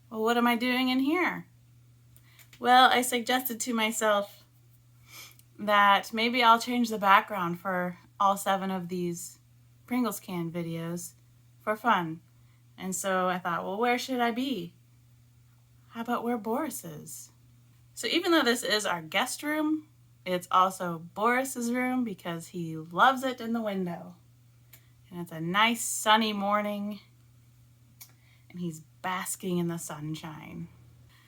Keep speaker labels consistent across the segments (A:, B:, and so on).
A: Well, what am I doing in here? Well, I suggested to myself that maybe I'll change the background for all 7 of these Pringles can videos for fun. And so I thought, well, where should I be? How about where Boris is? So even though this is our guest room, it's also Boris's room because he loves it in the window. And it's a nice sunny morning and he's basking in the sunshine.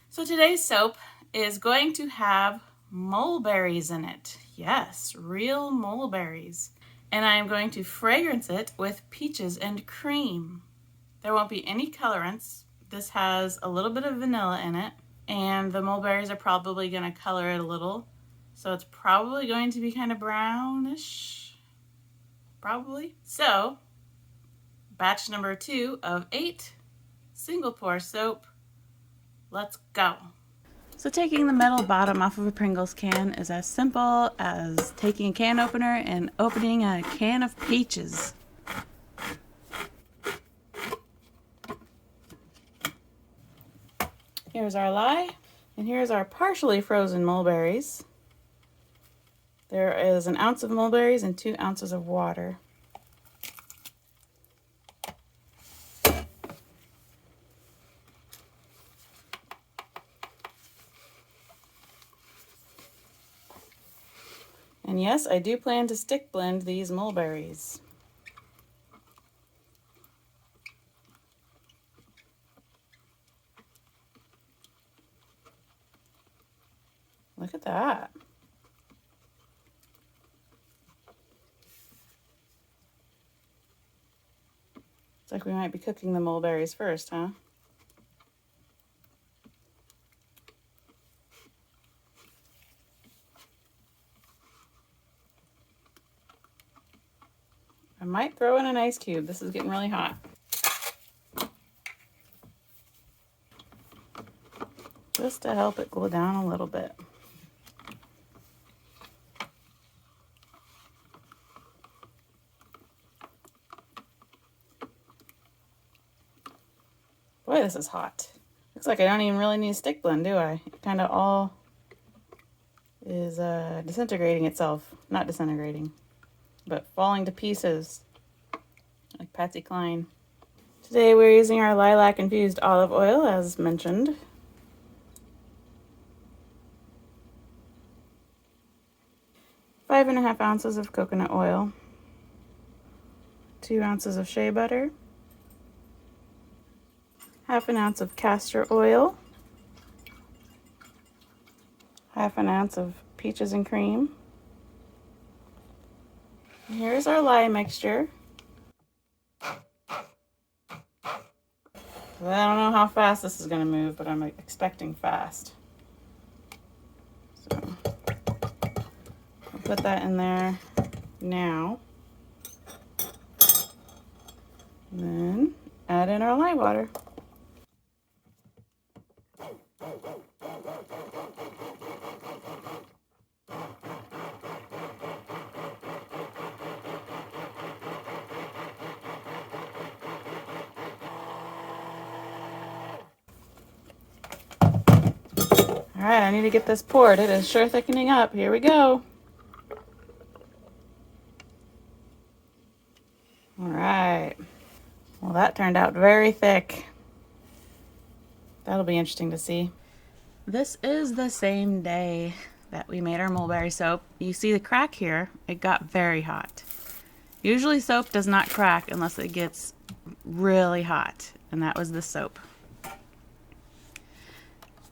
A: So today's soap is going to have mulberries in it. Yes, real mulberries. And I'm going to fragrance it with peaches and cream. There won't be any colorants. This has a little bit of vanilla in it, and the mulberries are probably going to color it a little. So it's probably going to be kind of brownish, probably. So, batch number 2 of 8 single pour soap. Let's go. So taking the metal bottom off of a Pringles can is as simple as taking a can opener and opening a can of peaches. Here's our lye, and here's our partially frozen mulberries. There is an ounce of mulberries and 2 ounces of water. And yes, I do plan to stick blend these mulberries. Look at that. It's like we might be cooking the mulberries first, huh? I might throw in an ice cube. This is getting really hot. Just to help it cool down a little bit. Boy, this is hot. Looks like I don't even really need a stick blend, do I? It kind of all is disintegrating itself. Not disintegrating, but falling to pieces, like Patsy Cline. Today we're using our Lilac Infused olive oil, as mentioned. Five and a half ounces of coconut oil, 2 ounces of shea butter, half an ounce of castor oil, half an ounce of peaches and cream. And here's our lye mixture. I don't know how fast this is going to move, but I'm expecting fast. So I'll put that in there now. And then add in our lye water. All right, I need to get this poured. It is sure thickening up. Here we go. All right. Well, that turned out very thick. That'll be interesting to see. This is the same day that we made our mulberry soap. You see the crack here? It got very hot. Usually soap does not crack unless it gets really hot, and that was the soap.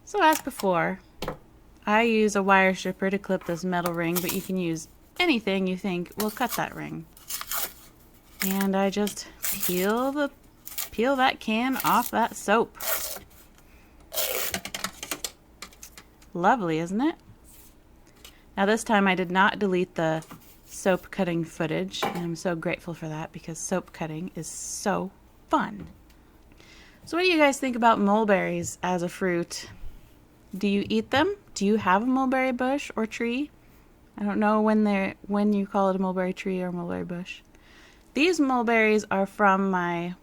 A: So as before, I use a wire stripper to clip this metal ring, but you can use anything you think will cut that ring. And I just peel that can off that soap. Lovely, isn't it? Now this time I did not delete the soap cutting footage, and I'm so grateful for that because soap cutting is so fun. So what do you guys think about mulberries as a fruit? Do you eat them? Do you have a mulberry bush or tree? I don't know when you call it a mulberry tree or mulberry bush. These mulberries are from my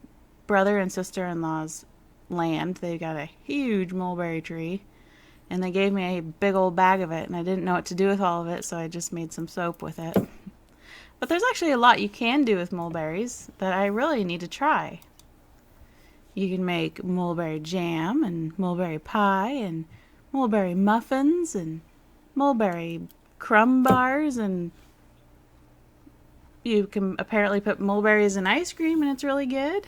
A: brother and sister-in-law's land. They've got a huge mulberry tree, and they gave me a big old bag of it, and I didn't know what to do with all of it, so I just made some soap with it. But there's actually a lot you can do with mulberries that I really need to try. You can make mulberry jam and mulberry pie and mulberry muffins and mulberry crumb bars, and you can apparently put mulberries in ice cream and it's really good.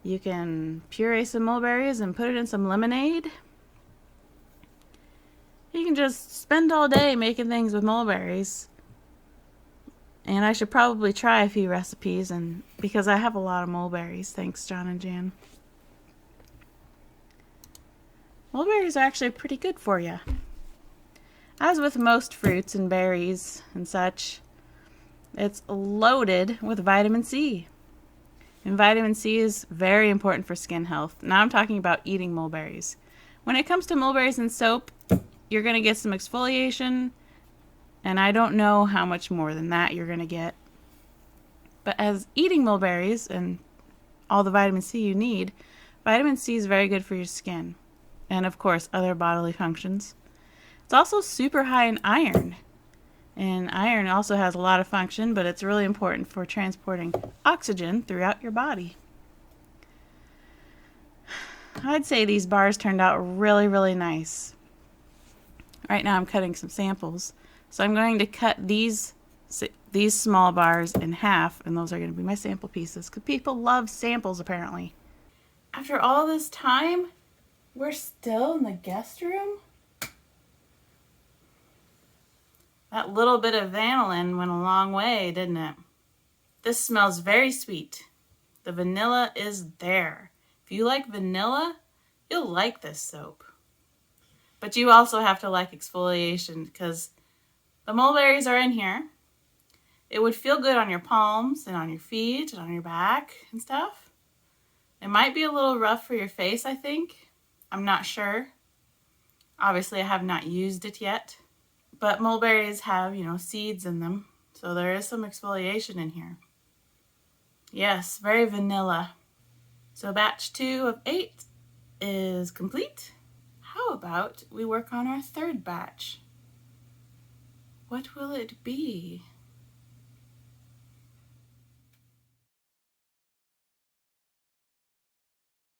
A: You can puree some mulberries and put it in some lemonade. You can just spend all day making things with mulberries. And I should probably try a few recipes, and because I have a lot of mulberries. Thanks, John and Jan. Mulberries are actually pretty good for you. As with most fruits and berries and such, it's loaded with vitamin C. And vitamin C is very important for skin health. Now I'm talking about eating mulberries. When it comes to mulberries and soap, you're going to get some exfoliation, and I don't know how much more than that you're going to get. But as eating mulberries and all the vitamin C you need, vitamin C is very good for your skin. And of course, other bodily functions. It's also super high in iron. And iron also has a lot of function, but it's really important for transporting oxygen throughout your body. I'd say these bars turned out really, really nice. Right now I'm cutting some samples. So I'm going to cut these small bars in half, and those are going to be my sample pieces, because people love samples apparently. After all this time, we're still in the guest room? That little bit of vanillin went a long way, didn't it? This smells very sweet. The vanilla is there. If you like vanilla, you'll like this soap. But you also have to like exfoliation, because the mulberries are in here. It would feel good on your palms and on your feet and on your back and stuff. It might be a little rough for your face, I think. I'm not sure. Obviously, I have not used it yet. But mulberries have, seeds in them. So there is some exfoliation in here. Yes, very vanilla. So batch 2 of 8 is complete. How about we work on our third batch? What will it be?